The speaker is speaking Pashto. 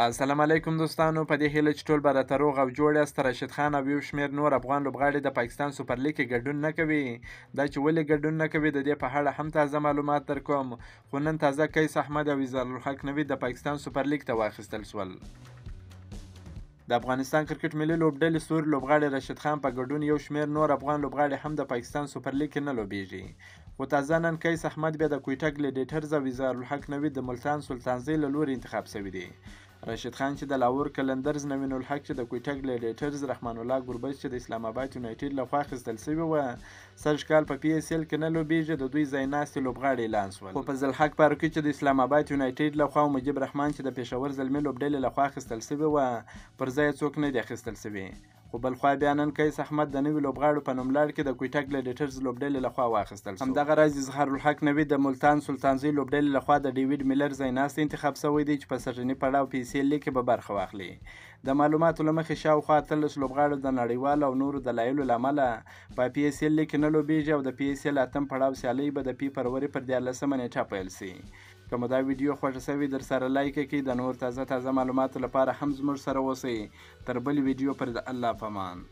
السلام علیکم دوستانو، په دې هیله چې ټول به راته روغ او جوړ یاست. راشد خان او یو شمېر نور افغان لوبغاړي د پاکستان سوپر لیګ کې ګډون نه کوي. دا چې ولې ګډون نه کوي د دې په اړه هم تازه معلومات درکوم. خو نن تازه قیس احمد او ویزال الحق نوید د پاکستان سوپر لیګ ته واخیستل شول. د افغانستان کرکټ ملي لوبډلې ستوري لوبغاړي راشد خان په ګډون یو شمېر نور افغان لوبغاړي هم د پاکستان سوپر لیګ کې نه لوبیږي. خو تازه نن قیس احمد بیا د کویټه ګلیډیټرز او ویزال الحق نوید د ملتان سلطانزۍ له لوري انتخاب شوي دي. راشد خان چې د لاهور کلندرز، نوین الحق چې د کویټه ګلیډیټرز، رحمان الله ګربز چې د اسلام آباد یونایټډ لخوا اخیستل شوي وه، سږ کال په پی اس ایل کې نه لوبیږي، د دوی ځای ناستې لوبغاړي اعلان شول. خو په زلحق فاروقي چې د اسلام آباد یونایټډ لخوا او مجیب رحمان چې د پېښور زلمي لوبډلې لخوا اخیستل شوي وه، پر ځای څوک نه دي اخیستل شوي. خو بلخوا بیا نن قیس احمد د نوي لوبغاړو په نوملړ کې د کویټه ګلیډیټرز لوبډلې لخوا واخیستل شو. همدغه راز اظهار الحق نوید د ملتان سلطانزۍ لوبډلې لخوا د ډیویډ میلر ځایناستی انتخاب شوی دی چې په سږني پړاو په اس ایل لیګ کې به برخه واخلي. د معلوماتو له مخې شاوخوا 13 لوبغاړو د نړیوالو او نورو دلایلو له امله په پی اس ایل لیګ کې نه لوبیږي او د پی اس ایل اتم پړاو سیالۍ به د پی فروری پر 14مه نیټه پیل شي. که مو دا ویډیو خوښه شوې در سره لایک کړئ. د نور تازه معلوماتو لپاره هم زموږ سره اوسئ. تر بل ویډیو پر د الله په امان.